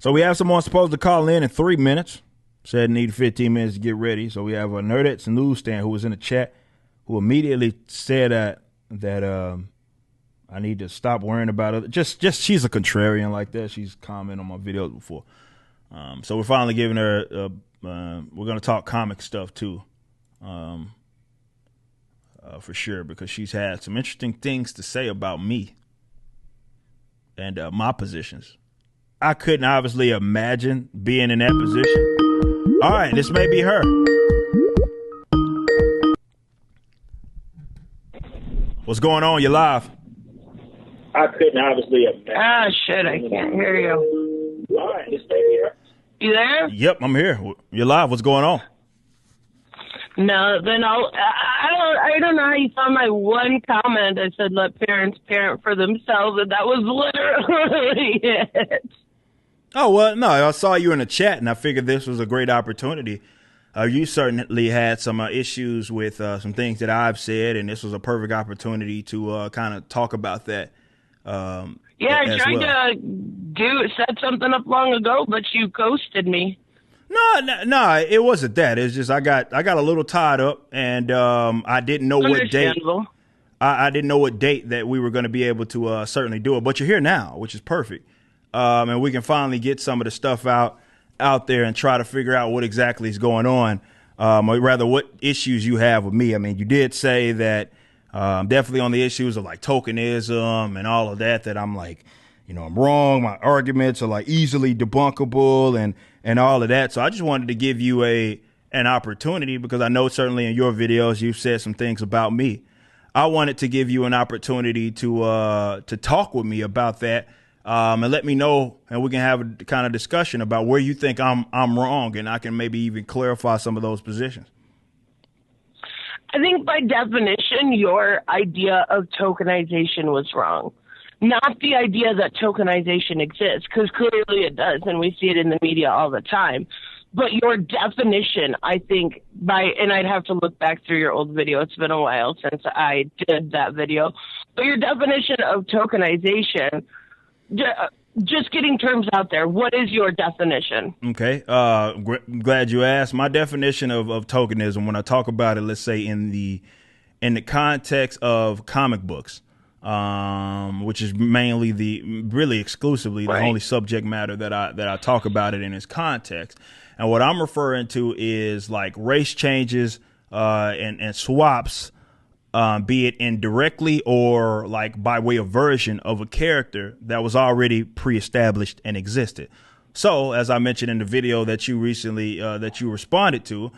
So we have someone supposed to call in 3 minutes. Said need 15 minutes to get ready. So we have a Nerdettes Newsstand who was in the chat who immediately said that I need to stop worrying about it. Just she's a contrarian like that. She's commented on my videos before. So we're finally giving her. We're gonna talk comic stuff too, for sure, because she's had some interesting things to say about me and my positions. I couldn't obviously imagine being in that position. All right, this may be her. What's going on? You live? I couldn't obviously imagine. Ah, shit, I can't hear you. All right, this may be her. You there? Yep, I'm here. You're live. What's going on? No, then I don't know how you saw my one comment. I said, let parents parent for themselves, and that was literally it. Oh, well, no, I saw you in the chat, and I figured this was a great opportunity. You certainly had some issues with some things that I've said, and this was a perfect opportunity to kind of talk about that. Yeah, I tried to set something up long ago, but you ghosted me. No, it wasn't that. It's just I got a little tied up, and I didn't know what date. I didn't know what date that we were going to be able to certainly do it. But you're here now, which is perfect. And we can finally get some of the stuff out there and try to figure out what exactly is going on, or rather what issues you have with me. I mean, you did say that definitely on the issues of like tokenism and all of that I'm like, I'm wrong. My arguments are like easily debunkable and all of that. So I just wanted to give you an opportunity, because I know certainly in your videos you've said some things about me. I wanted to give you an opportunity to talk with me about that. And let me know, and we can have a kind of discussion about where you think I'm wrong, and I can maybe even clarify some of those positions. I think by definition, your idea of tokenization was wrong. Not the idea that tokenization exists, because clearly it does, and we see it in the media all the time. But your definition, I think, and I'd have to look back through your old video. It's been a while since I did that video. But your definition of tokenization, just getting terms out there, what is your definition? Okay. Glad you asked. My definition of tokenism, when I talk about it, let's say in the context of comic books, which is mainly really exclusively the only subject matter that I talk about it in its context. And what I'm referring to is like race changes and swaps, be it indirectly or like by way of version of a character that was already pre-established and existed. So, as I mentioned in the video that you recently that you responded to,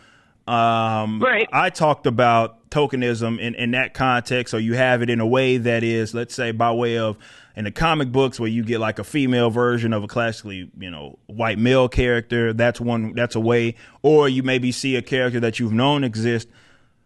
I talked about tokenism in that context. So you have it in a way that is, let's say, by way of in the comic books where you get like a female version of a classically, white male character. That's a way. Or you maybe see a character that you've known exist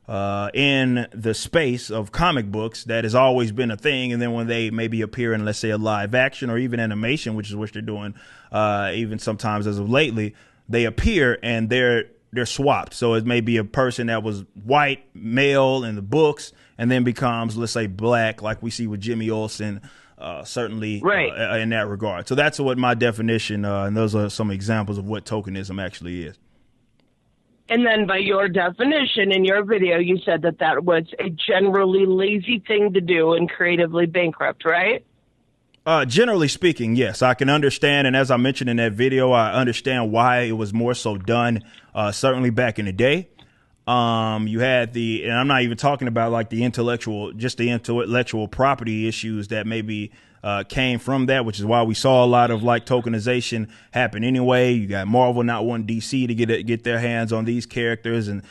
in the space of comic books that has always been a thing, and then when they maybe appear in, let's say, a live action or even animation, which is what they're doing even sometimes as of lately, they appear and they're swapped. So it may be a person that was white male in the books and then becomes, let's say, black, like we see with Jimmy Olsen, certainly in that regard. So that's what my definition, and those are some examples of what tokenism actually is. And then by your definition in your video, you said that was a generally lazy thing to do and creatively bankrupt, right? Generally speaking, yes, I can understand. And as I mentioned in that video, I understand why it was more so done, certainly back in the day. You had and I'm not even talking about like the intellectual property issues that maybe came from that, which is why we saw a lot of like tokenization happen anyway. You got Marvel not wanting DC to get their hands on these characters and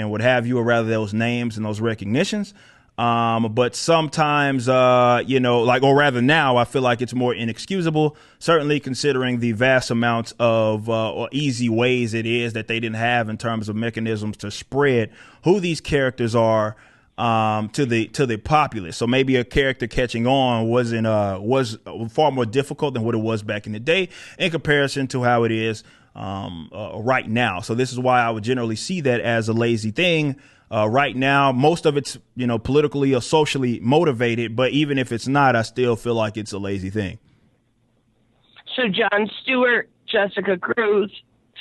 what have you, or rather those names and those recognitions. But sometimes, or rather now, I feel like it's more inexcusable, certainly considering the vast amounts of or easy ways it is that they didn't have in terms of mechanisms to spread who these characters are to the populace. So maybe a character catching on was far more difficult than what it was back in the day in comparison to how it is right now. So this is why I would generally see that as a lazy thing. Right now, most of it's, politically or socially motivated. But even if it's not, I still feel like it's a lazy thing. So Jon Stewart, Jessica Cruz,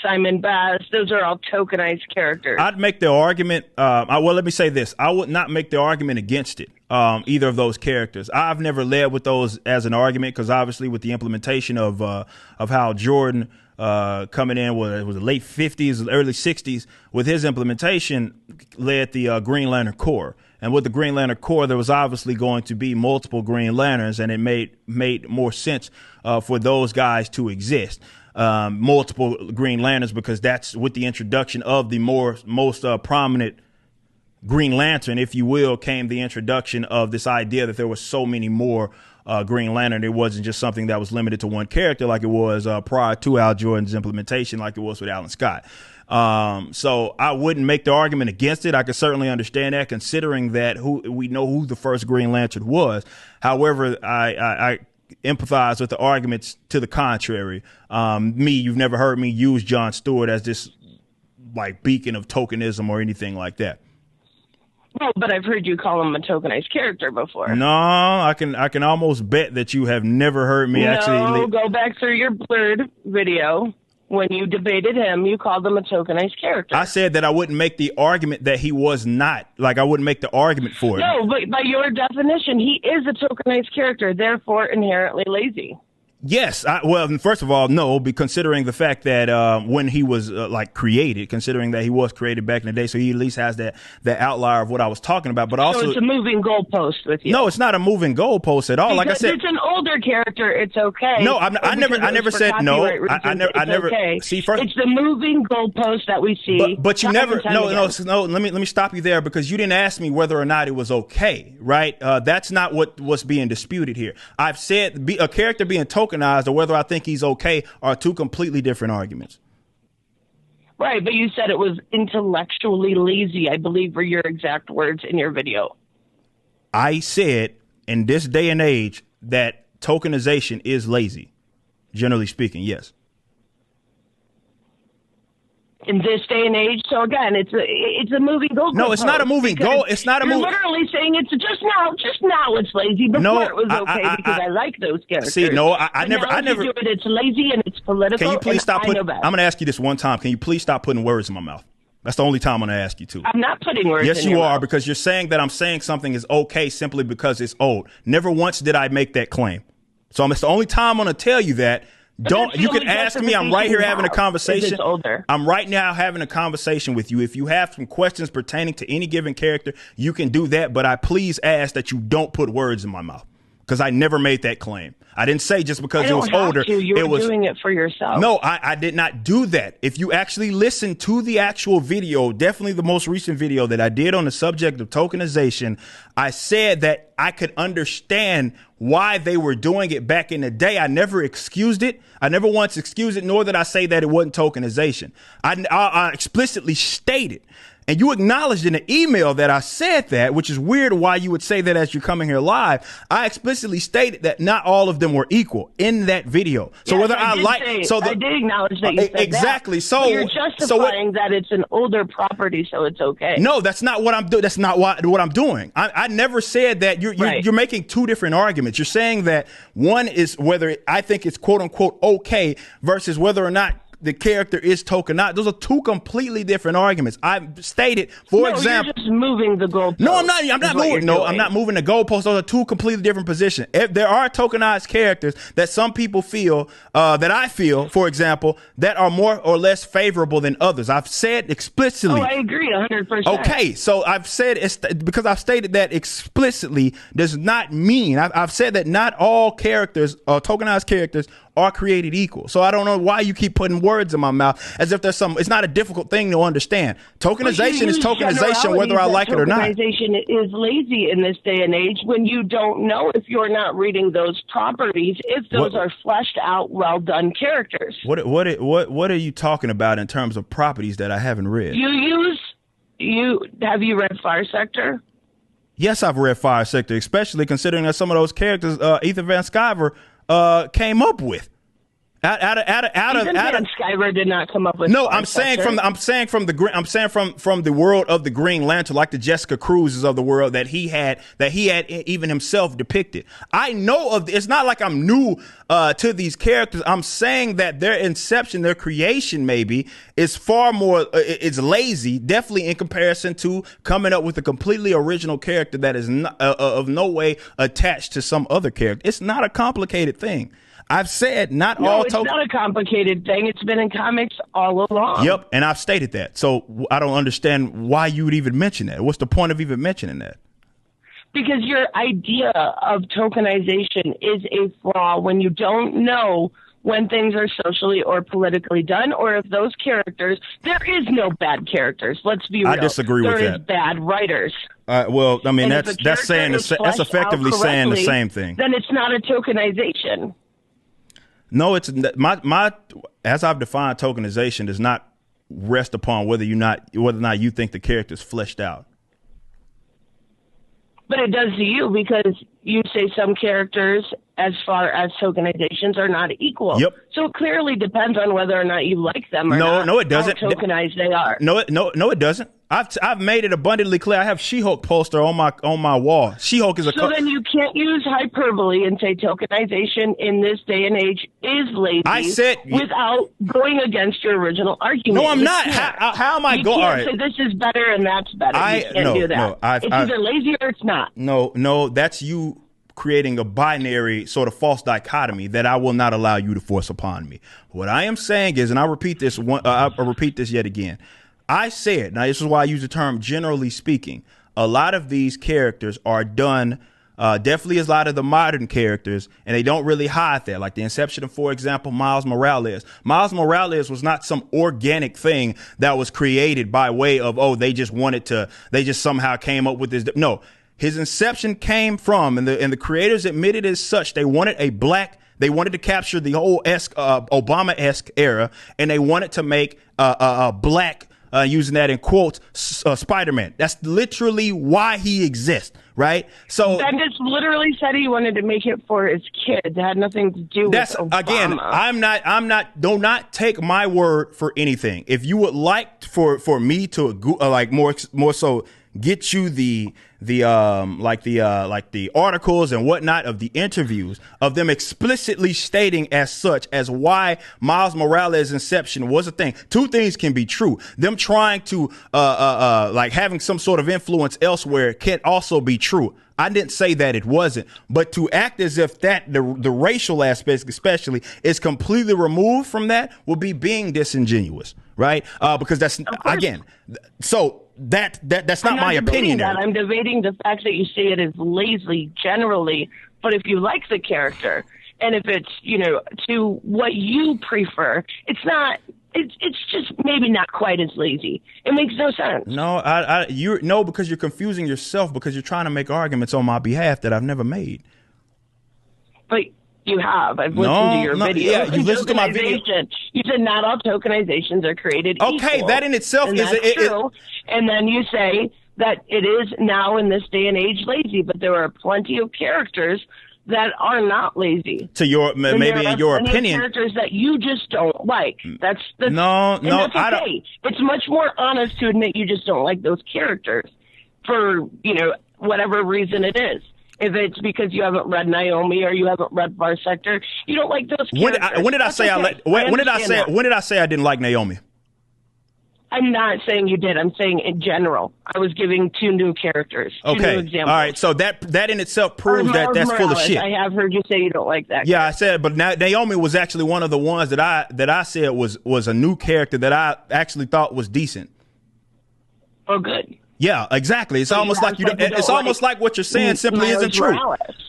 Simon Bass, those are all tokenized characters. I'd make the argument. Well, let me say this. I would not make the argument against it, either of those characters. I've never led with those as an argument because obviously with the implementation of how Jordan coming in was the late 50s, early 60s, with his implementation led the Green Lantern Corps. And with the Green Lantern Corps, there was obviously going to be multiple Green Lanterns, and it made more sense for those guys to exist. Multiple Green Lanterns, because that's with the introduction of the most prominent Green Lantern, if you will, came the introduction of this idea that there were so many more Green Lantern. It wasn't just something that was limited to one character like it was prior to Al Jordan's implementation, like it was with Alan Scott. So I wouldn't make the argument against it. I could certainly understand that, considering that we know who the first Green Lantern was. However, I empathize with the arguments to the contrary. You've never heard me use Jon Stewart as this like beacon of tokenism or anything like that. No, but I've heard you call him a tokenized character before. No, I can almost bet that you have never heard me actually. Go back through your Blurred video. When you debated him, you called him a tokenized character. I said that I wouldn't make the argument that he was not. Like, I wouldn't make the argument for it. No, but by your definition, he is a tokenized character, therefore inherently lazy. Yes. Well, first of all, no, considering the fact that when he was created, considering that he was created back in the day, so he at least has that outlier of what I was talking about. But also, so it's a moving goalpost with you. No, it's not a moving goalpost at all. Like I said, it's an older character. It's okay. No, I never said no. I never. Okay. See, first, it's the moving goalpost that we see. But you never. No. Let me stop you there, because you didn't ask me whether or not it was okay. Right. That's not what's being disputed here. I've said a character being tokenized or whether I think he's okay are two completely different arguments. Right, but you said it was intellectually lazy, I believe were your exact words in your video. I said in this day and age that tokenization is lazy, generally speaking, yes. In this day and age, so again, it's a moving goal. No, it's not a moving goal. It's not a moving. You're literally saying it's just now it's lazy. Before it was okay because I like those characters. See, no, I never. Do it, it's lazy and it's political. Can you please stop putting? I'm going to ask you this one time. Can you please stop putting words in my mouth? That's the only time I'm going to ask you to. I'm not putting words. Yes, in you your are, mouth. because you're saying that I'm saying something is okay simply because it's old. Never once did I make that claim. So it's the only time I'm going to tell you that. You can ask me. I'm right here having a conversation. I'm right now having a conversation with you. If you have some questions pertaining to any given character, you can do that. But I please ask that you don't put words in my mouth, because I never made that claim. I didn't say just because it was older. You were doing it for yourself. No, I did not do that. If you actually listen to the actual video, definitely the most recent video that I did on the subject of tokenization, I said that I could understand why they were doing it back in the day. I never excused it. I never once excused it, nor did I say that it wasn't tokenization. I explicitly stated, and you acknowledged in the email that I said that, which is weird why you would say that as you're coming here live. I explicitly stated that not all of them were equal in that video. So yes, whether I did acknowledge that you said exactly. That. So but you're justifying that it's an older property, so it's okay. No, that's not what I'm doing. That's not what I'm doing. I never said that. You're making two different arguments. You're saying that one is whether I think it's quote unquote okay versus whether or not the character is tokenized. Those are two completely different arguments. I stated, for example, you're just moving the goalpost. No, I'm not. I'm not moving. No, I'm not moving the goalpost. Those are two completely different positions. If there are tokenized characters that some people feel, that I feel, for example, that are more or less favorable than others. I've said explicitly. Oh, I agree 100%. Okay, so I've said because I've stated that explicitly does not mean I've said that not all characters or tokenized characters are created equal. So I don't know why you keep putting words in my mouth as if there's some. It's not a difficult thing to understand. Tokenization is tokenization, whether I like it or not. Tokenization is lazy in this day and age when you don't know, if you're not reading those properties, if those are fleshed out, well done characters. What are you talking about in terms of properties that I haven't read? Have you read Fire Sector? Yes, I've read Fire Sector, especially considering that some of those characters Ethan Van Sciver came up with. Skyler did not come up with. No, I'm saying from the world of the Green Lantern, like the Jessica Cruzes of the world that he had even himself depicted. I know of. It's not like I'm new to these characters. I'm saying that their inception, their creation, maybe is far more. It's lazy, definitely in comparison to coming up with a completely original character that is not, of no way attached to some other character. It's not a complicated thing. I've said not all. It's not a complicated thing. It's been in comics all along. Yep, and I've stated that. So I don't understand why you would even mention that. What's the point of even mentioning that? Because your idea of tokenization is a flaw when you don't know when things are socially or politically done, or if those characters, there is no bad characters. Let's be real. I disagree with that. There is bad writers. Well, I mean, that's effectively saying the same thing. Then it's not a tokenization. No, it's my as I've defined tokenization does not rest upon whether or not you think the character is fleshed out. But it does to you because you say some characters, as far as tokenizations, are not equal. Yep. So it clearly depends on whether or not you like them or not. No, it doesn't. How tokenized they are. No, it doesn't. I've made it abundantly clear. I have She-Hulk poster on my wall. She-Hulk is a. So then you can't use hyperbole and say tokenization in this day and age is lazy. I said without going against your original argument. No, I'm not. How am I going? You can't say this is better and that's better. You can't do that. No, it's either lazy or it's not. No, that's you creating a binary sort of false dichotomy that I will not allow you to force upon me. What I am saying is, and I'll repeat this yet again. I said, now this is why I use the term generally speaking, a lot of these characters are done, definitely as a lot of the modern characters, and they don't really hide that. Like the inception of, for example, Miles Morales. Miles Morales was not some organic thing that was created by way of, they just somehow came up with this. No, his inception came from, and the creators admitted as such, they wanted to capture the whole Obama-esque era, and they wanted to make a black, using that in quotes, Spider-Man. That's literally why he exists, right? So Bendis literally said he wanted to make it for his kids. It had nothing to do with Obama. Again, do not take my word for anything. If you would like for me to more so get you the articles and whatnot of the interviews of them explicitly stating as such as why Miles Morales' inception was a thing. Two things can be true. Them trying to having some sort of influence elsewhere can also be true. I didn't say that it wasn't, but to act as if that the racial aspect especially is completely removed from that would be being disingenuous, right? Because that's again, so that's not my opinion. I'm debating the fact that you say it is lazy generally, but if you like the character and if it's, to what you prefer, it's not. It's just maybe not quite as lazy. It makes no sense. No, because you're confusing yourself because you're trying to make arguments on my behalf that I've never made. But you have. I've listened to your video. Yeah, you listened to my video. You said not all tokenizations are created okay, equal. that in itself and is that's true. And then you say that it is now in this day and age lazy, but there are plenty of characters that are not lazy. To your maybe in your opinion, characters that you just don't like. That's okay. I don't. It's much more honest to admit you just don't like those characters for whatever reason it is. If it's because you haven't read Naomi or you haven't read Far Sector, you don't like those characters. When did I say when did I say I didn't like Naomi? I'm not saying you did. I'm saying in general. I was giving two new characters. Two new examples. All right. So that in itself proves that that's full of shit. I have heard you say you don't like that. Yeah, I said, but Naomi was actually one of the ones that I said was a new character that I actually thought was decent. Oh, good. Yeah, exactly. It's almost like it's almost like what you're saying simply isn't true.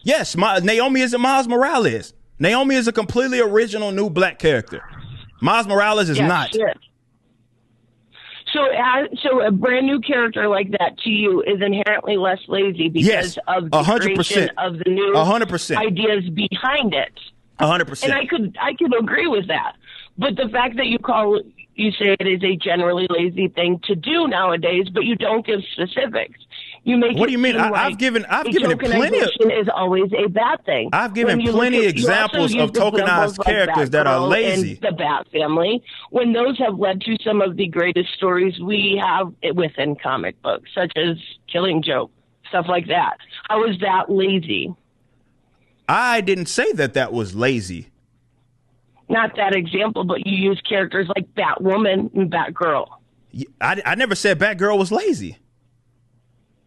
Yes, Naomi isn't Miles Morales. Naomi is a completely original new black character. Miles Morales is not. Shit. So a brand new character like that to you is inherently less lazy because of the 100%. creation of the new 100%. ideas behind it. 100%. And I could agree with that. But the fact that you say it is a generally lazy thing to do nowadays, but you don't give specifics. You make What do you mean? seem like I've given it plenty of. tokenization is always a bad thing. I've given plenty of examples of tokenized characters that are lazy. And the Bat Family, when those have led to some of the greatest stories we have within comic books, such as Killing Joke, stuff like that. How is that lazy? I didn't say that was lazy. Not that example, but you use characters like Batwoman and Batgirl. I never said Batgirl was lazy.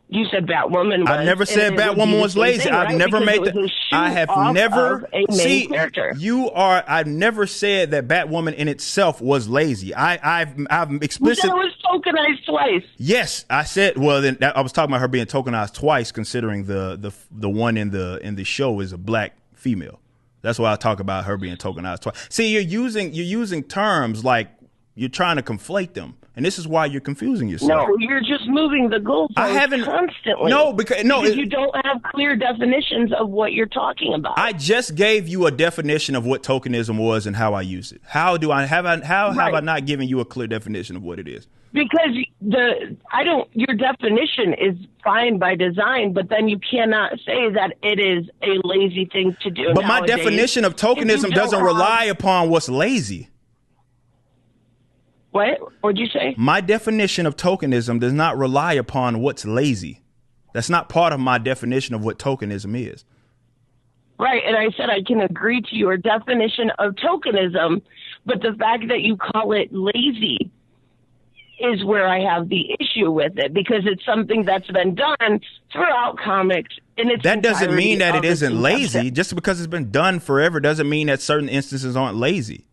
You said Batwoman was. I never said Batwoman was lazy. Thing, right? I've never made that. I have never see character. I've never said that Batwoman in itself was lazy. I've explicit. You said it was tokenized twice. Yes, I said. Well, then I was talking about her being tokenized twice, considering the one in the show is a black female. That's why I talk about her being tokenized twice. See, you're using terms like you're trying to conflate them. And this is why you're confusing yourself. No, you're just moving the goalposts constantly. Because you don't have clear definitions of what you're talking about. I just gave you a definition of what tokenism was and how I use it. How have I not given you a clear definition of what it is? Because your definition is fine by design, but then you cannot say that it is a lazy thing to do. But my definition of tokenism doesn't rely upon what's lazy. What? What'd you say? My definition of tokenism does not rely upon what's lazy. That's not part of my definition of what tokenism is. Right, and I said I can agree to your definition of tokenism, but the fact that you call it lazy is where I have the issue with it, because it's something that's been done throughout comics. That doesn't mean that it isn't lazy. Just because it's been done forever doesn't mean that certain instances aren't lazy.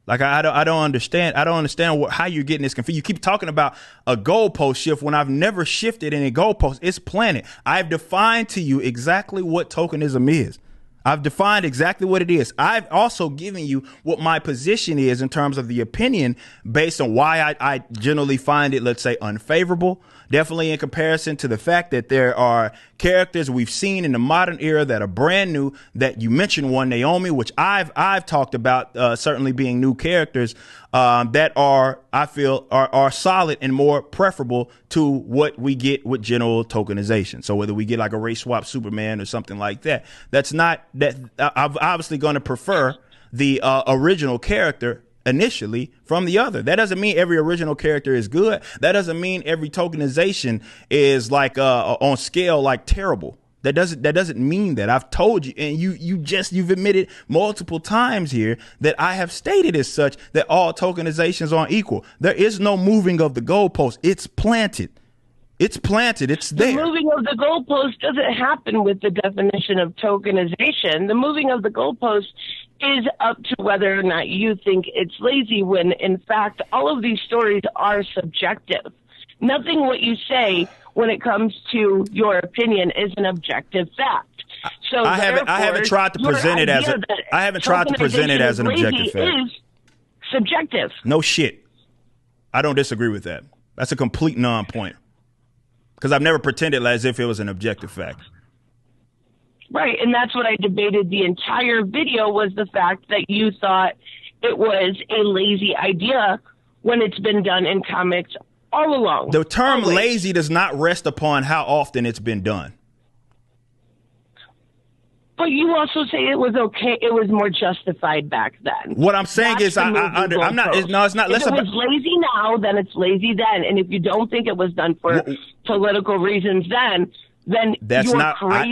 Like, I don't understand. I don't understand how you're getting this confused. You keep talking about a goalpost shift when I've never shifted any goalpost. It's planted. I've defined to you exactly what tokenism is. I've defined exactly what it is. I've also given you what my position is in terms of the opinion based on why I generally find it, let's say, unfavorable. Definitely in comparison to the fact that there are characters we've seen in the modern era that are brand new, that you mentioned one, Naomi, which I've talked about certainly being new characters that I feel are solid and more preferable to what we get with general tokenization. So whether we get like a race swap Superman or something like that, I'm obviously going to prefer the original character initially from the other. That doesn't mean every original character is good. That doesn't mean every tokenization is like on scale like terrible. That doesn't mean that. I've told you, and you've admitted multiple times here that I have stated as such that all tokenizations aren't equal. There is no moving of the goalpost. It's planted. It's planted. It's there. The moving of the goalpost doesn't happen with the definition of tokenization. The moving of the goalpost is up to whether or not you think it's lazy, when in fact all of these stories are subjective. Nothing what you say when it comes to your opinion is an objective fact. So I haven't tried to present it as an objective fact. Is subjective. No shit. I don't disagree with that. That's a complete non-point. Because I've never pretended as if it was an objective fact. Right, and that's what I debated the entire video, was the fact that you thought it was a lazy idea when it's been done in comics all along. The term always. Lazy does not rest upon how often it's been done. But you also say it was okay. It was more justified back then. What I'm saying is, I'm not. It's not. If it was lazy now, then it's lazy then. And if you don't think it was done for political reasons, then that's you're not crazy.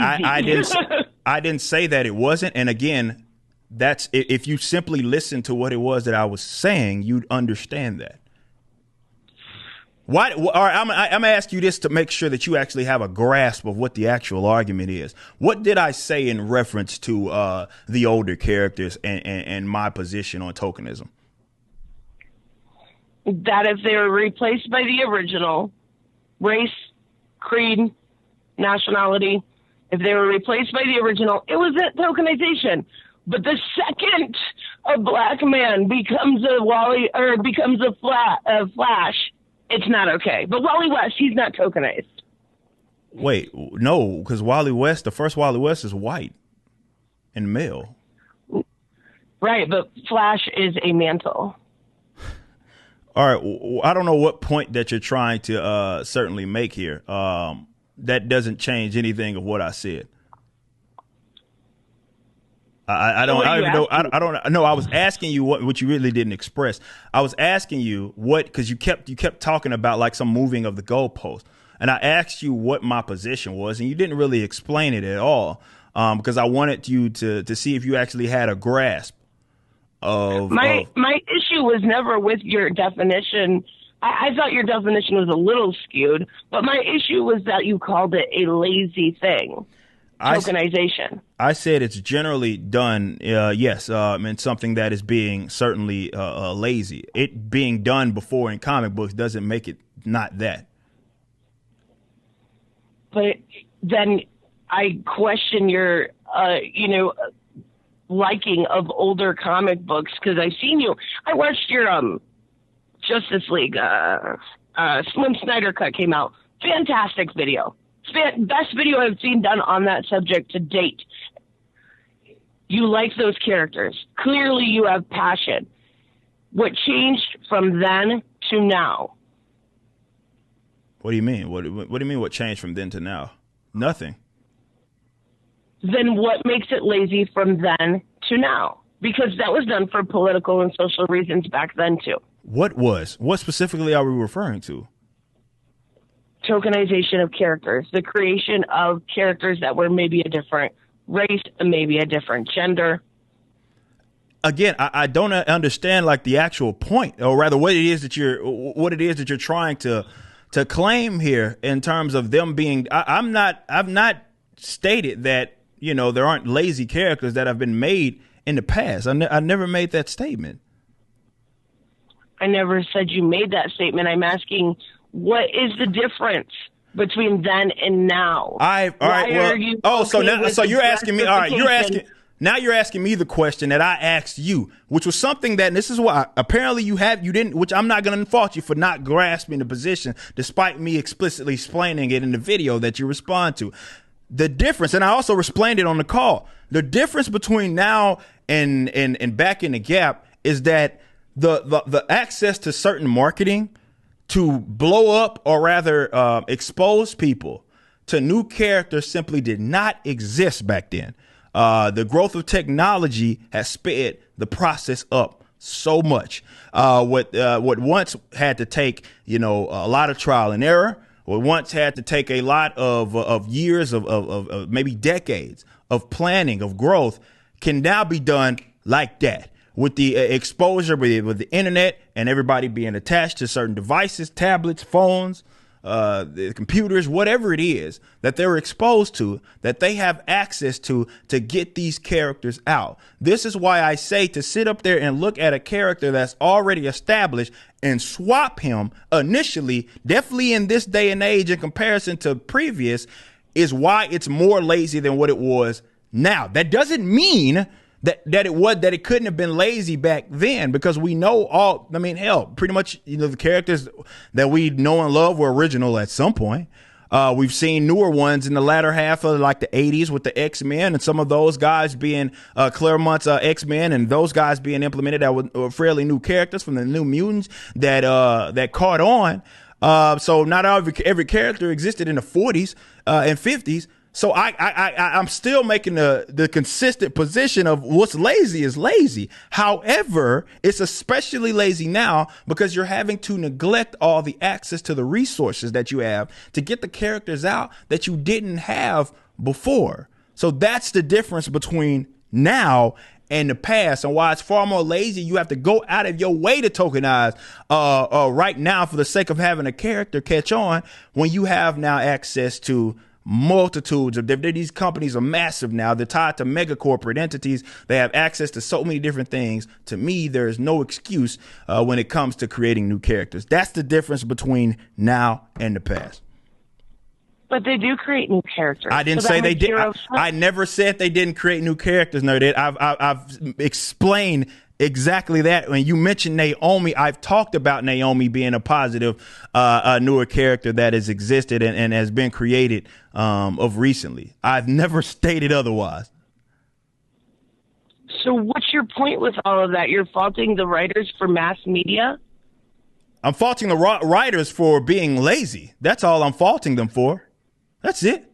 I didn't say that it wasn't. And again, that's if you simply listen to what it was that I was saying, you'd understand that. Why? All right, I'm gonna ask you this to make sure that you actually have a grasp of what the actual argument is. What did I say in reference to the older characters and my position on tokenism? That if they were replaced by the original, race, creed, nationality, if they were replaced by the original, it was a tokenization. But the second a black man becomes a Flash, it's not okay. But Wally West, he's not tokenized. Wait, no, because the first Wally West is white and male. Right, but Flash is a mantle. All right, I don't know what point that you're trying to certainly make here. that doesn't change anything of what I said. I don't know. I don't know. I was asking you what you really didn't express. I was asking you what, because you kept talking about like some moving of the goalpost, and I asked you what my position was, and you didn't really explain it at all, because I wanted you to see if you actually had a grasp of my issue was never with your definition. I thought your definition was a little skewed, but my issue was that you called it a lazy thing. Tokenization. I said it's generally done, yes, and something that is being certainly lazy. It being done before in comic books doesn't make it not that. But then I question your, liking of older comic books, because I've seen you. I watched your Justice League. Slim Snyder cut came out. Fantastic video. Best video I've seen done on that subject to date. You like those characters. Clearly you have passion. What changed from then to now? What do you mean? What do you mean what changed from then to now? Nothing. Then what makes it lazy from then to now? Because that was done for political and social reasons back then too. What specifically are we referring to? Tokenization of characters, the creation of characters that were maybe a different race, maybe a different gender. Again, I don't understand like the actual point, or rather what it is that you're trying to claim here in terms of them being. I've not stated that, there aren't lazy characters that have been made in the past. I never made that statement. I never said you made that statement. I'm asking, what is the difference between then and now? So you're asking me. All right, you're asking me the question that I asked you, which was something that, and this is why apparently you didn't, which I'm not going to fault you for not grasping the position, despite me explicitly explaining it in the video that you respond to. The difference, and I also explained it on the call, the difference between now and back in the gap is that the access to certain marketing to blow up, or rather expose people to new characters, simply did not exist back then. The growth of technology has sped the process up so much. What once had to take, a lot of trial and error, what once had to take a lot of years of maybe decades of planning, of growth, can now be done like that. With the exposure, with the internet and everybody being attached to certain devices, tablets, phones, the computers, whatever it is that they're exposed to, that they have access to get these characters out. This is why I say to sit up there and look at a character that's already established and swap him initially, definitely in this day and age in comparison to previous, is why it's more lazy than what it was now. That doesn't mean that it couldn't have been lazy back then, because we know pretty much, the characters that we know and love were original at some point. We've seen newer ones in the latter half of like the 80s with the X-Men, and some of those guys being Claremont's X-Men, and those guys being implemented that were fairly new characters from the New Mutants that caught on. So not every character existed in the 40s and 50s. So I'm still making the consistent position of what's lazy is lazy. However, it's especially lazy now because you're having to neglect all the access to the resources that you have to get the characters out that you didn't have before. So that's the difference between now and the past, and why it's far more lazy. You have to go out of your way to tokenize right now for the sake of having a character catch on, when you have now access to multitudes of these companies are massive now. They're tied to mega corporate entities. They have access to so many different things. To me, there is no excuse when it comes to creating new characters. That's the difference between now and the past. But they do create new characters. I didn't say they did. I never said they didn't create new characters. No, I've explained exactly that. When you mentioned Naomi, I've talked about Naomi being a positive, newer character that has existed and has been created of recently. I've never stated otherwise. So what's your point with all of that? You're faulting the writers for mass media? I'm faulting the writers for being lazy. That's all I'm faulting them for. That's it.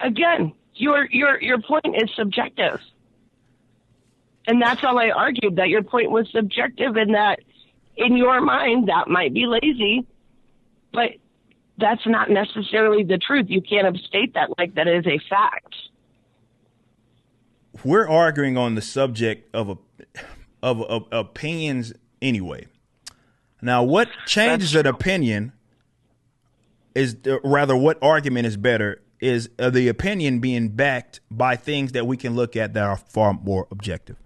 Again, your point is subjective. And that's all I argued, that your point was subjective and that in your mind that might be lazy, but that's not necessarily the truth. You can't state that like that is a fact. We're arguing on the subject of opinions anyway. Now, what changes an opinion is, rather, what argument is better is the opinion being backed by things that we can look at that are far more objective.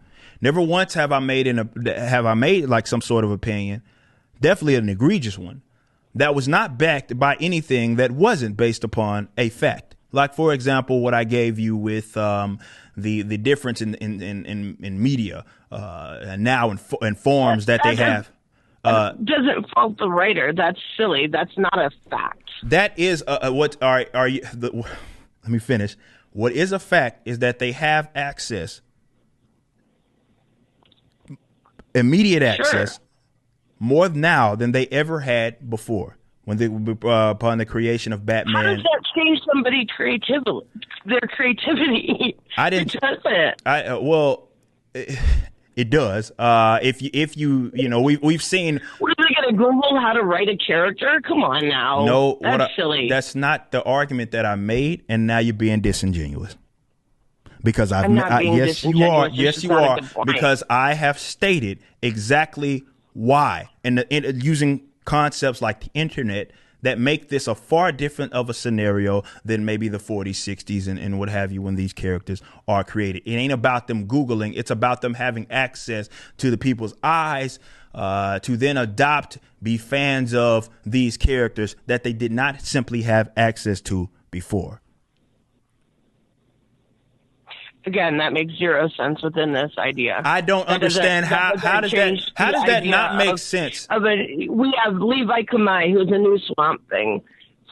Never once have I made like some sort of opinion, definitely an egregious one, that was not backed by anything that wasn't based upon a fact. Like, for example, what I gave you with the difference in media now in forms that they have. Doesn't fault the writer. That's silly. That's not a fact. That is what are you? Let me finish. What is a fact is that they have access, immediate access, more now than they ever had before. When they upon the creation of Batman. How does that change somebody's creativity? Their creativity. I didn't. It doesn't. Well, it does. If you we've seen. What, are they going to Google how to write a character? Come on now. No, that's silly. That's not the argument that I made, and now you're being disingenuous. Because I'm not being yes, you are. This Yes, you are. Because I have stated exactly why, and using concepts like the internet that make this a far different of a scenario than maybe the 40s, 60s, and what have you when these characters are created. It ain't about them Googling. It's about them having access to the people's eyes to then be fans of these characters that they did not simply have access to before. Again, that makes zero sense within this idea. I don't understand how does that not make sense? We have Levi Kamei, who's a new Swamp Thing.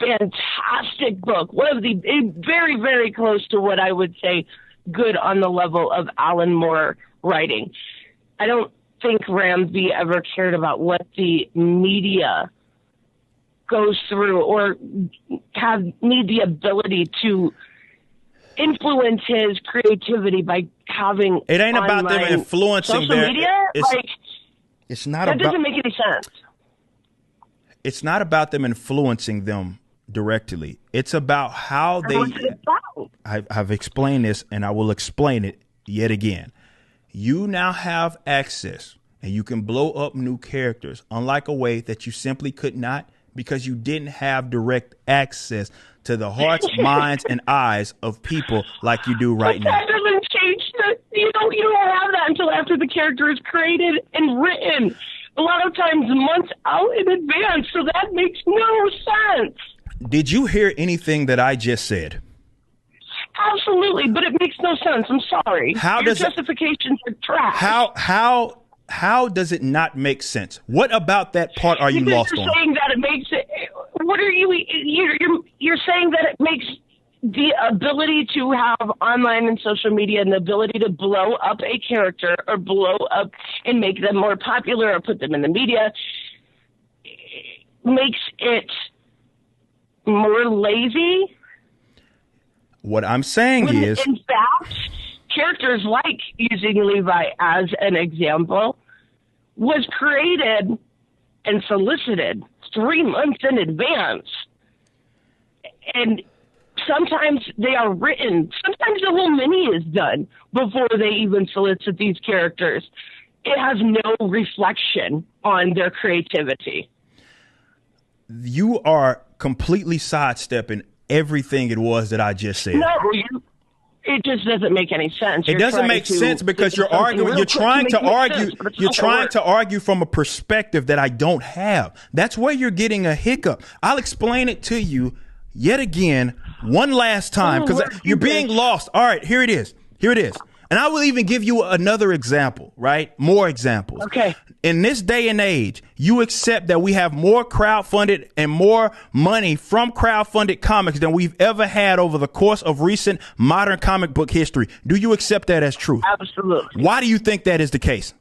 Fantastic book. One of the very, very close to what I would say good on the level of Alan Moore writing. I don't think Ramsey ever cared about what the media goes through or need the ability to influence his creativity by having it ain't about them influencing social media. It's not that about, doesn't make any sense. It's not about them influencing them directly. It's about how I've explained this, and I will explain it yet again. You now have access, and you can blow up new characters, unlike a way that you simply could not, because you didn't have direct access to the hearts, minds, and eyes of people like you do right now. That doesn't change that. You don't have that until after the character is created and written. A lot of times months out in advance, so that makes no sense. Did you hear anything that I just said? Absolutely, but it makes no sense. I'm sorry. Your justifications are trash. How does it not make sense? What about that part are you lost on? You're saying that it makes it. What are you? You're saying that it makes the ability to have online and social media and the ability to blow up a character or blow up and make them more popular or put them in the media makes it more lazy. What I'm saying is, in fact, characters like using Levi as an example was created and solicited 3 months in advance. And sometimes they are written. Sometimes the whole mini is done before they even solicit these characters. It has no reflection on their creativity. You are completely sidestepping everything it was that I just said. No, it just doesn't make any sense. It doesn't make sense because you're arguing. You're trying to argue. You're trying to argue from a perspective that I don't have. That's where you're getting a hiccup. I'll explain it to you yet again, one last time, because you're being lost. All right, here it is. Here it is. And I will even give you another example, right? More examples. Okay. In this day and age, you accept that we have more crowdfunded and more money from crowdfunded comics than we've ever had over the course of recent modern comic book history. Do you accept that as truth? Absolutely. Why do you think that is the case?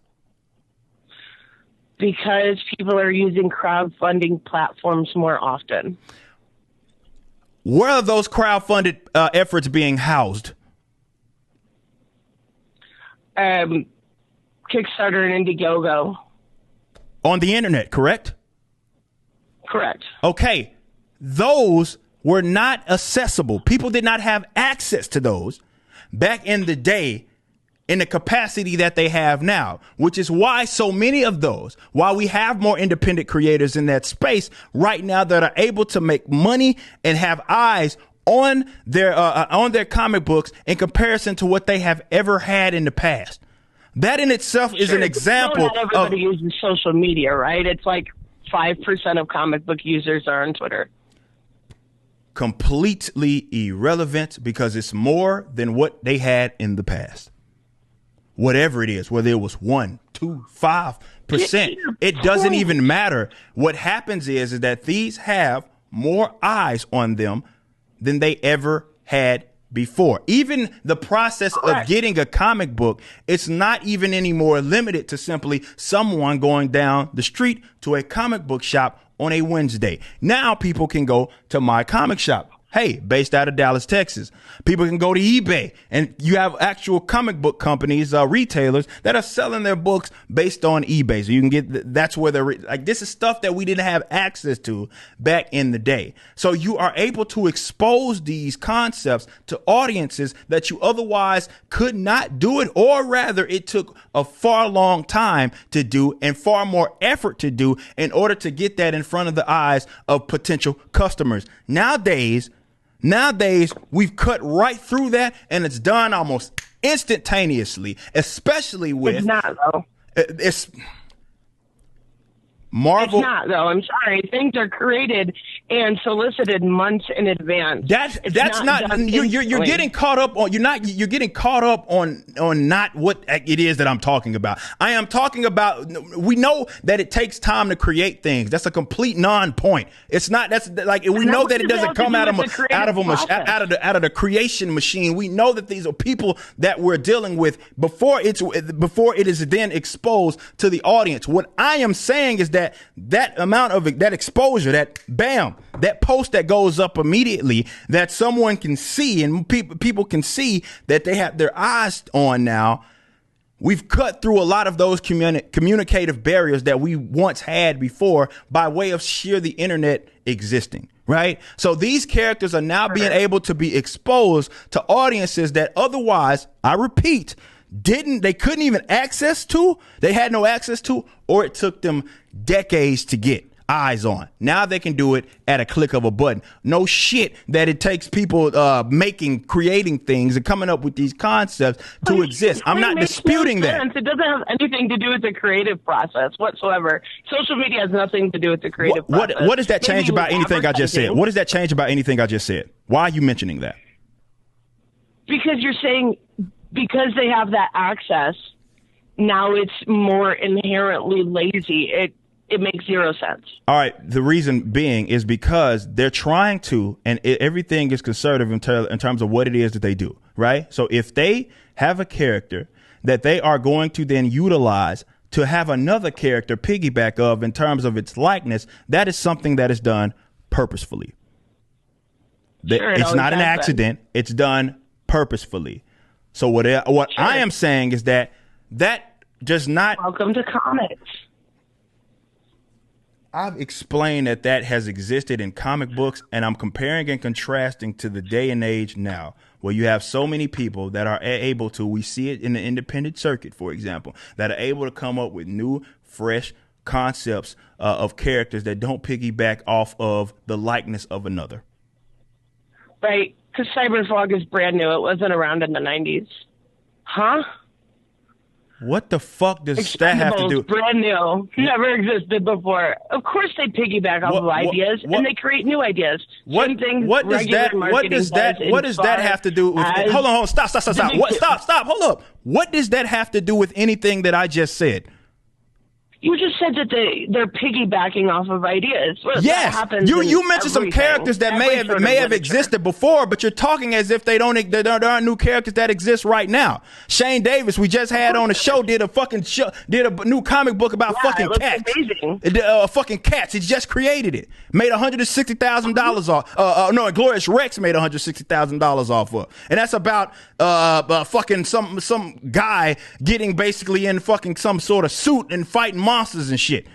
Because people are using crowdfunding platforms more often. Where are those crowdfunded efforts being housed? Kickstarter and Indiegogo. On the internet, correct? Correct. Okay. Those were not accessible. People did not have access to those back in the day in the capacity that they have now, which is why so many of those, while we have more independent creators in that space right now that are able to make money and have eyes on their comic books in comparison to what they have ever had in the past. That in itself is an example. Not everybody uses social media, right? It's like 5% of comic book users are on Twitter. Completely irrelevant because it's more than what they had in the past. Whatever it is, whether it was 1, 2, 5%, it doesn't even matter. What happens is that these have more eyes on them than they ever had before. Even the process of getting a comic book, it's not even any more limited to simply someone going down the street to a comic book shop on a Wednesday. Now people can go to My Comic Shop. Hey, based out of Dallas, Texas. People can go to eBay, and you have actual comic book companies, retailers that are selling their books based on eBay. So you can get, that's where they're like, this is stuff that we didn't have access to back in the day. So you are able to expose these concepts to audiences that you otherwise could not do it, or rather it took a far long time to do and far more effort to do in order to get that in front of the eyes of potential customers. Nowadays, we've cut right through that, and it's done almost instantaneously, especially with... It's not, though. It's... Marvel. It's not, though. I'm sorry. Things are created and solicited months in advance. That's not you're getting caught up on you're getting caught up on not what it is that I'm talking about. I am talking about, we know that it takes time to create things. That's a complete non-point. It's not, that's like, we know that it doesn't come out of the creation machine. We know that these are people that we're dealing with before it is then exposed to the audience. What I am saying is that amount of that exposure, that bam, that post that goes up immediately that someone can see and people can see that they have their eyes on now. We've cut through a lot of those communicative barriers that we once had before by way of sheer the internet existing. Right. So these characters are now being able to be exposed to audiences that otherwise, I repeat, they couldn't even access to, they had no access to, or it took them decades to get eyes on. Now they can do it at a click of a button. No shit that it takes people creating things and coming up with these concepts to exist. I'm not disputing that. It doesn't have anything to do with the creative process whatsoever. Social media has nothing to do with the creative process. What does that change about anything I just said? What does that change about anything I just said? Why are you mentioning that? Because you're saying because they have that access, now it's more inherently lazy. It makes zero sense. All right. The reason being is because they're trying to, and everything is conservative in terms of what it is that they do. Right. So if they have a character that they are going to then utilize to have another character piggyback of in terms of its likeness, that is something that is done purposefully. Sure, it's not an accident. It's done purposefully. So what I am saying is that does not. Welcome to comics. I've explained that has existed in comic books, and I'm comparing and contrasting to the day and age now, where you have so many people that are able to, we see it in the independent circuit, for example, that are able to come up with new, fresh concepts of characters that don't piggyback off of the likeness of another. Right, because Cyberfog is brand new. It wasn't around in the 90s. Huh? What the fuck does that have to do? Brand new, never existed before. Of course, they piggyback off of ideas and they create new ideas. What does that have to do with? Hold on, stop. Hold up. What does that have to do with anything that I just said? You just said that they're piggybacking off of ideas. Well, yes, that happens you mentioned some characters that may have existed before, but you're talking as if there aren't new characters that exist right now. Shane Davis, we just had on the show, did a new comic book about fucking cats. Amazing. Fucking cats. He just created it. Made $160,000 off. No, Glorious Rex made $160,000 off of, and that's about fucking some guy getting basically in fucking some sort of suit and fighting monsters and shit.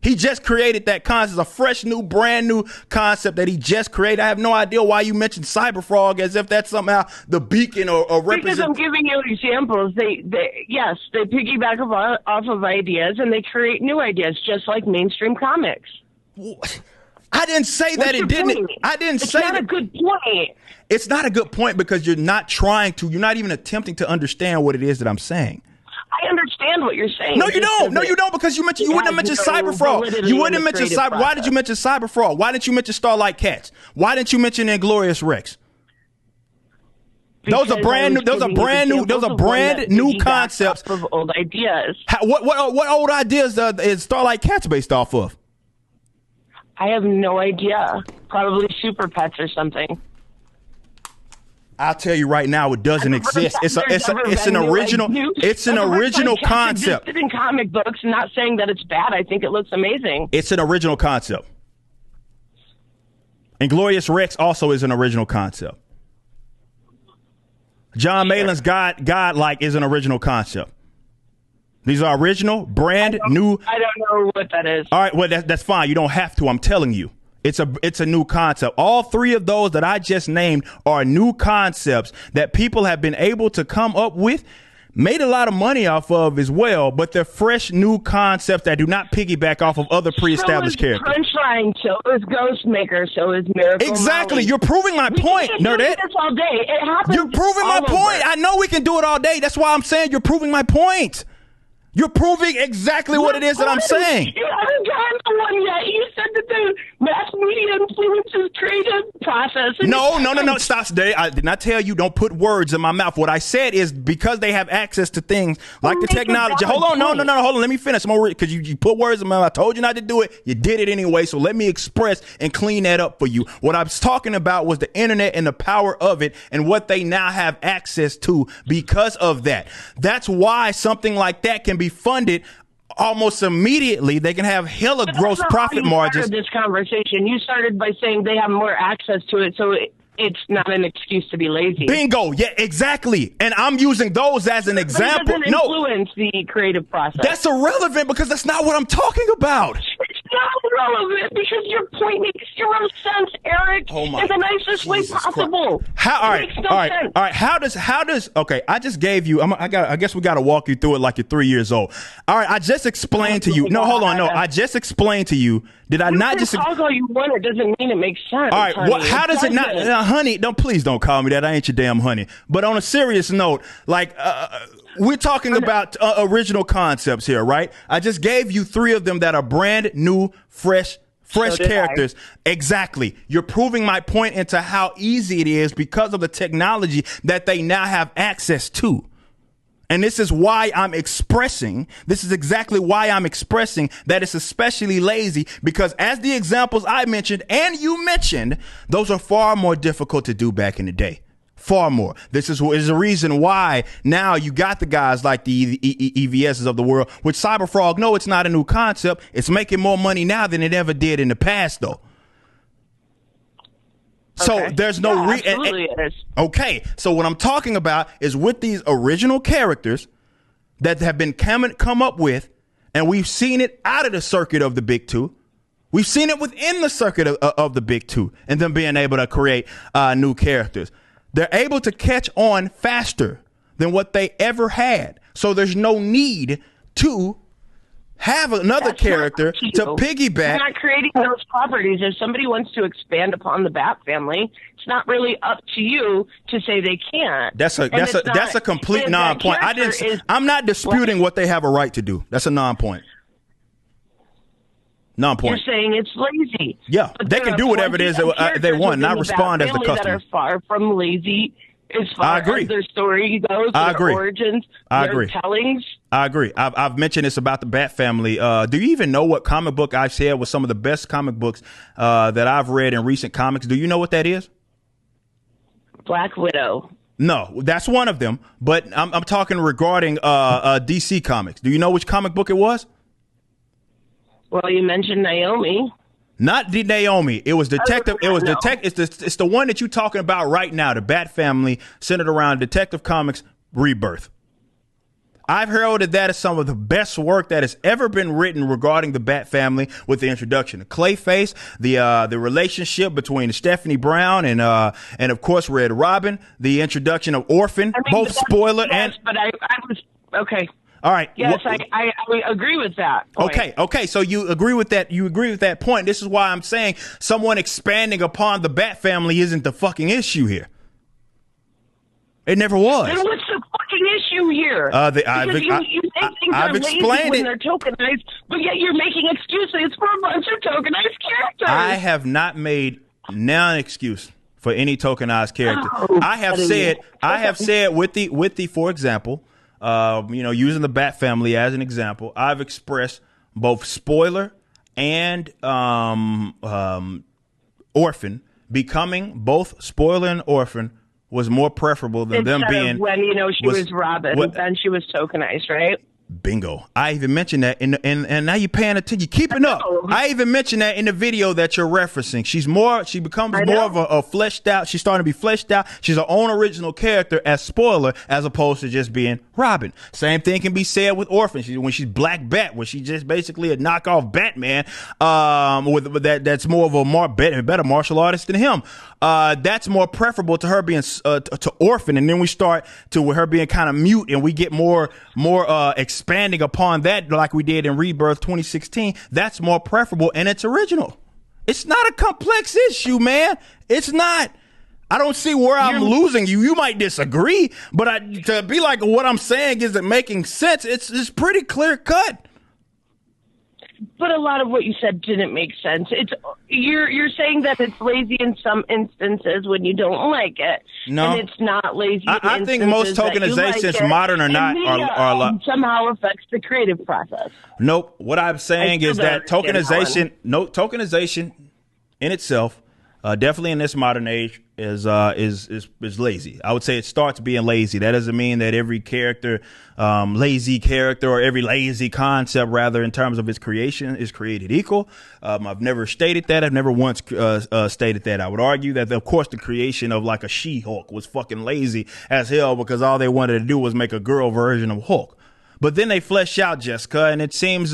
He just created that concept, a fresh new, brand new concept that he just created. I have no idea why you mentioned Cyberfrog as if that's somehow the beacon or represent. Because I'm giving you examples. They piggyback off of ideas and they create new ideas, just like mainstream comics. I didn't say that it didn't. Point? I didn't say that. It's not a good point. It's not a good point because you're not even attempting to understand what it is that I'm saying. I understand what you're saying. No, you don't. No, you don't, because you wouldn't have mentioned Cyberfrog. You wouldn't have mentioned Cyber. Why did you mention Cyberfrog? Why didn't you mention Starlight Cats? Why didn't you mention Inglorious Rex? Those are brand new concepts of old ideas. What old ideas is Starlight Cats based off of? I have no idea. Probably Super Pets or something. I'll tell you right now, it doesn't exist. It's an original. It's an original concept. Existed in comic books. I'm not saying that it's bad. I think it looks amazing. It's an original concept. Inglorious Rex also is an original concept. John Malin's Godlike is an original concept. These are original, brand new. I don't know what that is. All right, well that's fine. You don't have to. I'm telling you. It's a new concept. All three of those that I just named are new concepts that people have been able to come up with, made a lot of money off of as well, but they're fresh new concepts that do not piggyback off of other pre-established characters. Punchline, so is Ghostmaker, so is Miracle Exactly. Molly. You're proving my point, Nerdette. This all day. It happens. You're proving my point. I know we can do it all day. That's why I'm saying you're proving my point. You're proving exactly what it is that I'm saying. You haven't gotten the one yet. You said that the mass media influences creative process. No. Stop today. I did not tell you don't put words in my mouth. What I said is because they have access to things like the technology. Hold on. No. Hold on. Let me finish. Because you put words in my mouth. I told you not to do it. You did it anyway. So let me express and clean that up for you. What I was talking about was the internet and the power of it and what they now have access to because of that. That's why something like that can be funded almost immediately. They can have hella gross profit margins. This conversation, you started by saying they have more access to it, so it's not an excuse to be lazy. Bingo. Yeah, exactly. And I'm using those as an example. It doesn't influence the creative process. That's irrelevant because that's not what I'm talking about. It's not relevant because your point makes zero sense, Eric. Oh my, in the nicest way possible. All right. How does? Okay, I just gave you. I guess we got to walk you through it like you're 3 years old. All right, I just explained to you. No, hold on. No, I just explained to you. Did I not just? Talk all you want. It doesn't mean it makes sense. All right. Honey. How does it not? Honey, please don't call me that. I ain't your damn honey. But on a serious note, like we're talking about original concepts here, right? I just gave you three of them that are brand new, fresh characters. Exactly. You're proving my point into how easy it is because of the technology that they now have access to. And this is why I'm expressing, this is exactly why I'm expressing that it's especially lazy, because as the examples I mentioned and you mentioned, those are far more difficult to do back in the day. Far more. This is a reason why now you got the guys like the EVSs of the world. With Cyberfrog, no, it's not a new concept. It's making more money now than it ever did in the past, though. So there's no absolutely it is. Okay, so what I'm talking about is with these original characters that have been come up with, and we've seen it out of the circuit of the big two. We've seen it within the circuit of the big two, and them being able to create new characters. They're able to catch on faster than what they ever had. So there's no need to have another character to piggyback. You're not creating those properties. If somebody wants to expand upon the Bat family, it's not really up to you to say they can't. That's a complete non-point. I'm not disputing what they have a right to do. That's a non-point. Non-point. You're saying it's lazy. Yeah, they can do whatever it is they want, not respond as the customer. That are far from lazy as far as their story goes, their origins, their tellings. I agree. I've mentioned this about the Bat Family. Do you even know what comic book I've said was some of the best comic books that I've read in recent comics? Do you know what that is? Black Widow. No, that's one of them. But I'm talking regarding DC Comics. Do you know which comic book it was? Well, you mentioned Naomi. Not the Naomi. It was Detective. It was It's the one that you're talking about right now. The Bat Family, centered around Detective Comics Rebirth. I've heralded that as some of the best work that has ever been written regarding the Bat Family, with the introduction of Clayface, the relationship between Stephanie Brown and of course Red Robin, the introduction of Orphan, both spoiler yes, but I was okay. All right. Yes, I agree with that point. Okay. So you agree with that. You agree with that point. This is why I'm saying someone expanding upon the Bat Family isn't the fucking issue here. It never was. Then what's the fucking issue here? I've explained it. They're tokenized, but yet you're making excuses for a bunch of tokenized characters. I have not made an excuse for any tokenized character. I have said with the for example, using the Bat Family as an example, I've expressed both spoiler and Orphan becoming both spoiler and Orphan was more preferable than them being when she was Robin, then she was tokenized, right? Bingo. I even mentioned that and now you're paying attention. You're keeping up. I even mentioned that in the video that you're referencing. She becomes more of a fleshed out. She's starting to be fleshed out. She's her own original character as spoiler, as opposed to just being Robin. Same thing can be said with Orphan. When she's Black Bat, when she's just basically a knockoff Batman, that's more of a better martial artist than him. That's more preferable to her being to Orphan, and then we start to her being kind of mute, and we get more expanding upon that like we did in Rebirth 2016. That's more preferable, and it's original. It's not a complex issue, man. It's not. I don't see where I'm losing you. You might disagree, but to be like what I'm saying isn't making sense. It's pretty clear cut. But a lot of what you said didn't make sense. You're saying that it's lazy in some instances when you don't like it. No, and it's not lazy. I think most tokenizations, like modern or not, are somehow affects the creative process. Nope. What I'm saying is that tokenization in itself, definitely in this modern age, is lazy. I would say it starts being lazy. That doesn't mean that every character, lazy character, or every lazy concept, rather, in terms of its creation, is created equal. I've never stated that. I've never once stated that. I would argue that, of course, the creation of like a She-Hulk was fucking lazy as hell, because all they wanted to do was make a girl version of Hulk. But then they flesh out Jessica, and it seems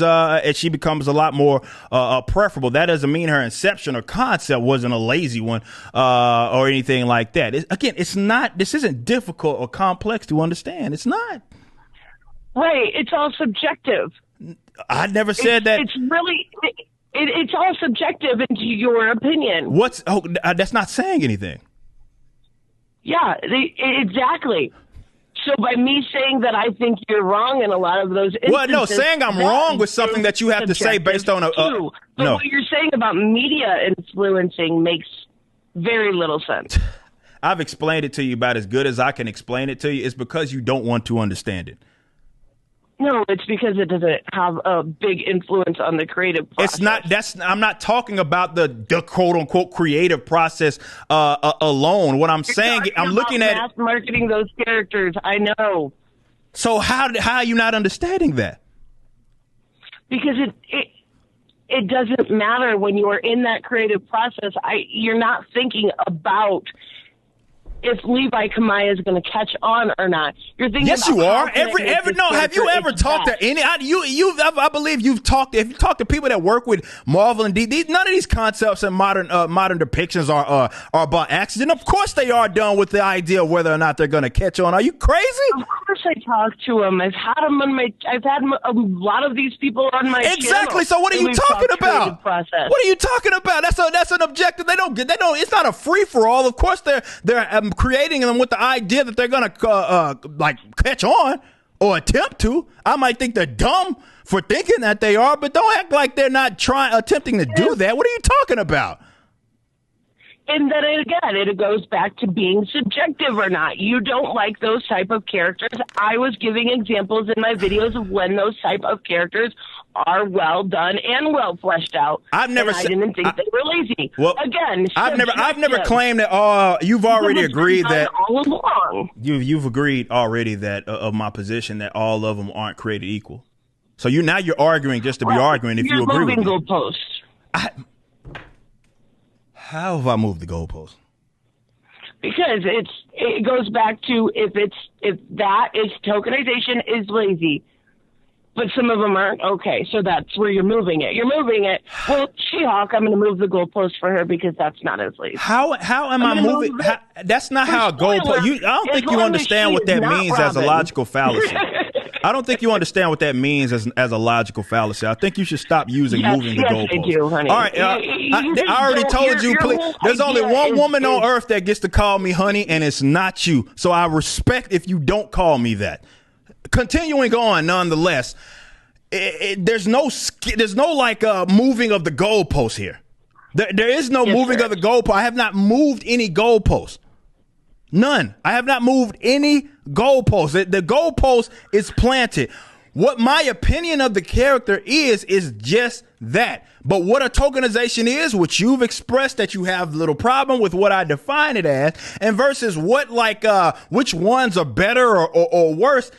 she becomes a lot more preferable. That doesn't mean her inception or concept wasn't a lazy one or anything like that. It's not. This isn't difficult or complex to understand. It's not. Right. It's all subjective. I never said that. It's really. It's all subjective into your opinion. That's not saying anything. Yeah. Exactly. So by me saying that I think you're wrong in a lot of those instances... Well, no, saying I'm wrong with something that you have to say based on But what you're saying about media influencing makes very little sense. I've explained it to you about as good as I can explain it to you. It's because you don't want to understand it. No, it's because it doesn't have a big influence on the creative process. It's not. I'm not talking about the quote unquote creative process alone. What I'm saying, I'm looking at mass marketing those characters. I know. So how are you not understanding that? Because it doesn't matter when you are in that creative process. You're not thinking about if Levi Kamaya is going to catch on or not. You're thinking. Yes, you are. Have you ever talked to any? I believe you've talked. If you talk to people that work with Marvel and DC, none of these concepts and modern depictions are by accident. Of course, they are done with the idea of whether or not they're going to catch on. Are you crazy? Of course, I talk to them. I've had them on my. I've had a lot of these people on my exactly. channel, So what are you talking about? Process. What are you talking about? That's an objective. They don't. It's not a free for all. Of course, they're creating them with the idea that they're gonna catch on or attempt to. I might think they're dumb for thinking that they are, but don't act like they're not attempting to do that. What are you talking about? And then again, it goes back to being subjective or not. You don't like those type of characters. I was giving examples in my videos of when those type of characters are well done and well fleshed out. I didn't think they were lazy. Well, again, I've never claimed that. You've already agreed that all along. You've agreed already that of my position that all of them aren't created equal. So you're arguing just to be arguing. If you agree with me, goalposts. How have I moved the goalpost? Because it goes back to if that is tokenization is lazy, but some of them aren't. Okay, so that's where you're moving it. You're moving it. Well, She-Hulk, I'm going to move the goalpost for her because that's not as lazy. How am I moving? That's not how a goalpost. I don't think you understand what that means as a logical fallacy. I don't think you understand what that means as a logical fallacy. I think you should stop using moving the goalpost. Yes, I do, honey. All right, I already told you. Please, there's only one woman on earth that gets to call me honey, and it's not you. So I respect if you don't call me that. Continuing on, nonetheless, there's no like moving of the goalpost here. There is no moving of the goalpost. I have not moved any goalposts. None. I have not moved any goalposts. The goalpost is planted. What my opinion of the character is just that. But what a tokenization is, which you've expressed that you have little problem with what I define it as, and versus what which ones are better or worse.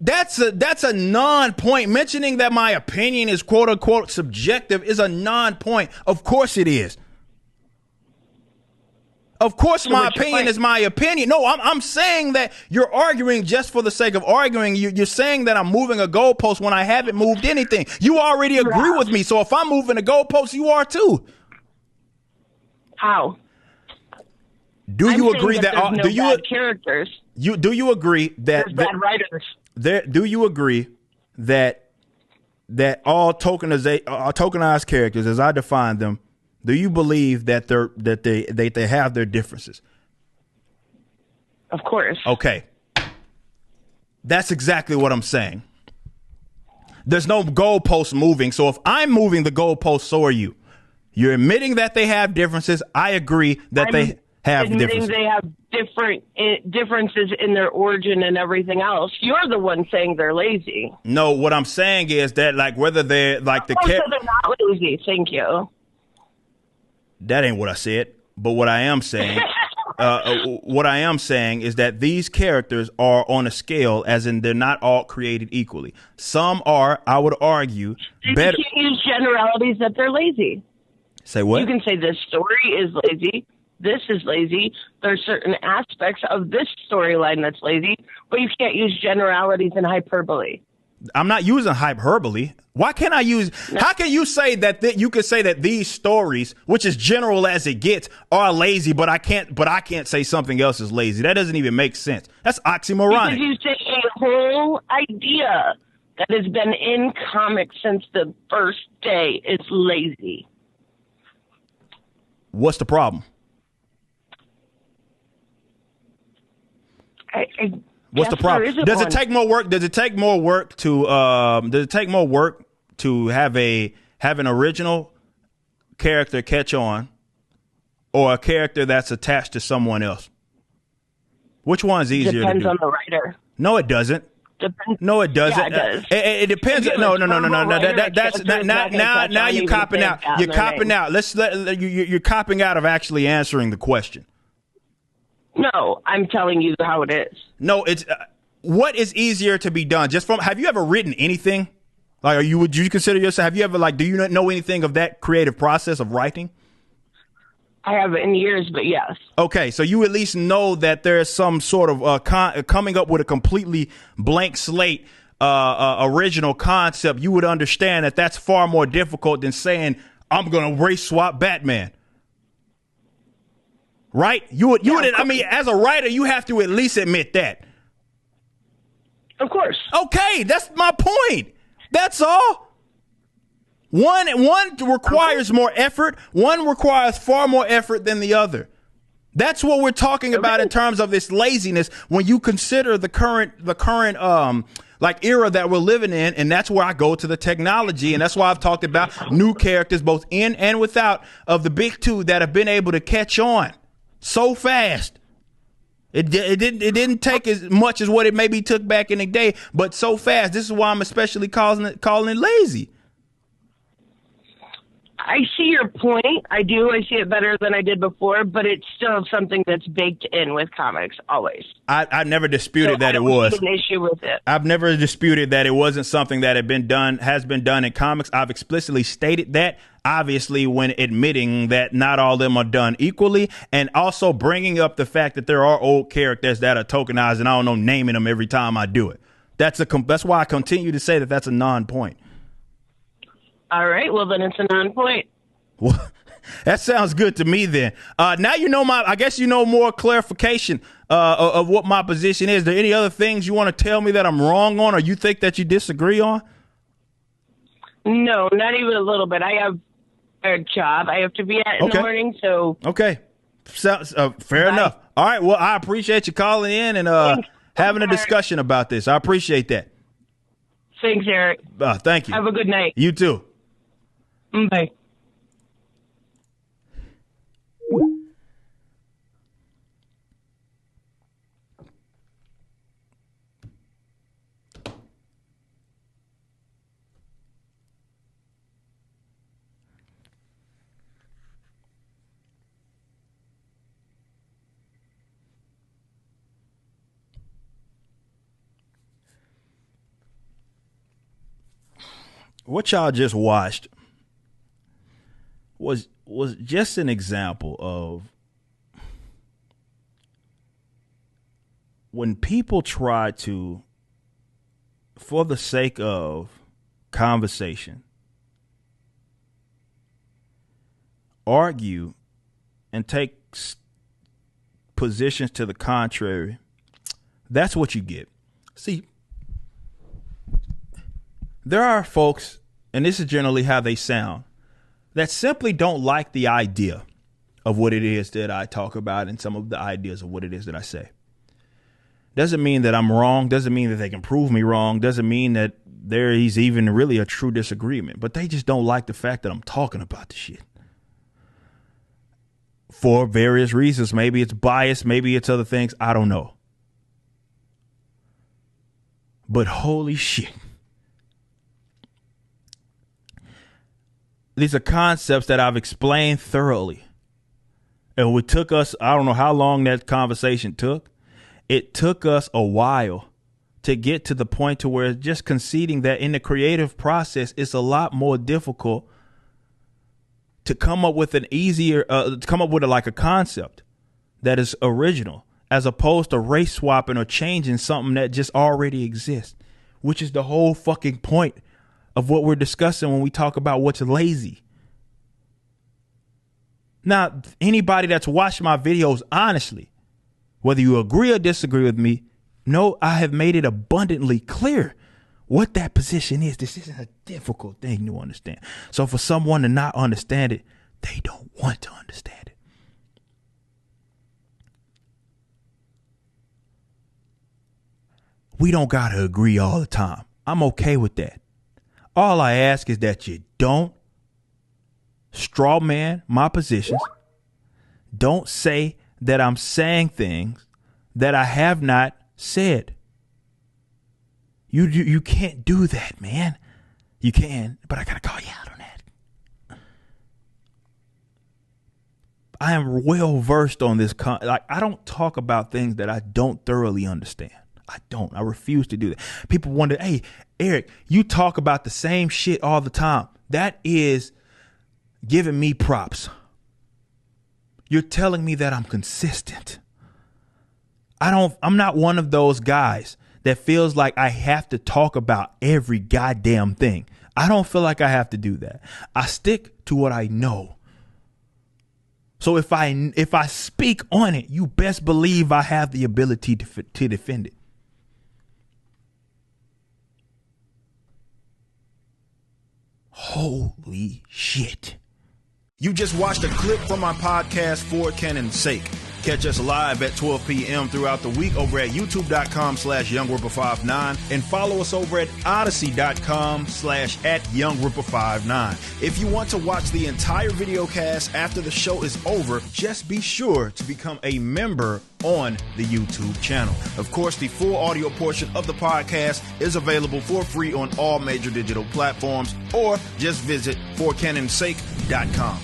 That's a non-point. Mentioning that my opinion is quote unquote subjective is a non-point. Of course it is. Of course, my opinion is my opinion. No, I'm saying that you're arguing just for the sake of arguing. You're saying that I'm moving a goalpost when I haven't moved anything. You already agree with me. So if I'm moving a goalpost, you are too. How? Do you agree that do you bad characters? Do you agree that there's bad writers? Do you agree that all tokenized characters, as I define them, do you believe that they have their differences? Of course. Okay. That's exactly what I'm saying. There's no goalpost moving. So if I'm moving the goalpost, so are you. You're admitting that they have differences. I agree that they have differences. They have differences in their origin and everything else. You're the one saying they're lazy. No, what I'm saying is that whether they're like so they're not lazy. Thank you. That ain't what I said. But what I am saying, is that these characters are on a scale, as in they're not all created equally. Some are, I would argue, better. You can't use generalities that they're lazy. Say what? You can say this story is lazy. This is lazy. There's certain aspects of this storyline that's lazy, but you can't use generalities and hyperbole. I'm not using hyperbole. Why can't I use? No. How can you say that you could say that these stories, which is general as it gets, are lazy, but I can't say something else is lazy? That doesn't even make sense. That's oxymoronic. Because you say a whole idea that has been in comics since the first day is lazy. What's the problem? What's the problem? Does it take more work? Does it take more work to have an original character catch on, or a character that's attached to someone else? Which one's easier? Depends to do? on the writer. No, it doesn't. Depends. No, it doesn't. Yeah, it does. It depends. No. That's now you're copping out. You're copping out. You're copping out of actually answering the question. No, I'm telling you how it is. No, it's what is easier to be done? Have you ever written anything? Like, would you consider yourself? Have you ever do you know anything of that creative process of writing? I haven't in years, but yes. Okay, so you at least know that there's some sort of coming up with a completely blank slate, original concept. You would understand that that's far more difficult than saying I'm going to race swap Batman. Right? You would. I mean, as a writer, you have to at least admit that. Of course. Okay, that's my point. That's all. One requires more effort. One requires far more effort than the other. That's what we're talking about in terms of this laziness. When you consider the current like era that we're living in, and that's where I go to the technology, and that's why I've talked about new characters both in and without of the big two that have been able to catch on so fast. It didn't take as much as what it maybe took back in the day, but so fast. This is why I'm especially calling it lazy. I see your point. I do. I see it better than I did before, but it's still something that's baked in with comics always. I never disputed that it was an issue with it. I've never disputed that it wasn't something that has been done in comics. I've explicitly stated that, obviously, when admitting that not all of them are done equally, and also bringing up the fact that there are old characters that are tokenized, and I don't know, naming them every time I do it. That's why I continue to say that that's a non-point. All right, well, then it's a non-point. Well, that sounds good to me then. Now you know I guess you know more clarification of what my position is. Are there any other things you want to tell me that I'm wrong on, or you think that you disagree on? No, not even a little bit. I have a job I have to be at in the morning, so... Okay, fair enough. All right, well, I appreciate you calling in and having a discussion about this. I appreciate that. Thanks, Eric. Thank you. Have a good night. You too. Bye. What y'all just watched was just an example of when people try to, for the sake of conversation, argue and take positions to the contrary. That's what you get. See, there are folks, and this is generally how they sound, that simply don't like the idea of what it is that I talk about and some of the ideas of what it is that I say. Doesn't mean that I'm wrong. Doesn't mean that they can prove me wrong. Doesn't mean that there is even really a true disagreement. But they just don't like the fact that I'm talking about the shit. For various reasons. Maybe it's bias. Maybe it's other things. I don't know. But holy shit. These are concepts that I've explained thoroughly. And it took us, I don't know how long that conversation took. It took us a while to get to the point to where just conceding that in the creative process, it's a lot more difficult to come up with a concept that is original, as opposed to race swapping or changing something that just already exists, which is the whole fucking point of what we're discussing when we talk about what's lazy. Now, anybody that's watched my videos, honestly, whether you agree or disagree with me, no, I have made it abundantly clear what that position is. This isn't a difficult thing to understand. So for someone to not understand it, they don't want to understand it. We don't got to agree all the time. I'm okay with that. All I ask is that you don't straw man my positions. Don't say that I'm saying things that I have not said. You can't do that, man. You can, but I gotta call you out on that. I am well versed on this. I don't talk about things that I don't thoroughly understand. I don't. I refuse to do that. People wonder, hey, Eric, you talk about the same shit all the time. That is giving me props. You're telling me that I'm consistent. I'm not one of those guys that feels like I have to talk about every goddamn thing. I don't feel like I have to do that. I stick to what I know. So if I speak on it, you best believe I have the ability to defend it. Holy shit. You just watched a clip from my podcast, For Canon's Sake. Catch us live at 12 p.m. throughout the week over at youtube.com/YoungRipper59 and follow us over at odyssey.com/@YoungRipper59. If you want to watch the entire video cast after the show is over, just be sure to become a member on the YouTube channel. Of course, the full audio portion of the podcast is available for free on all major digital platforms, or just visit forcanonsake.com.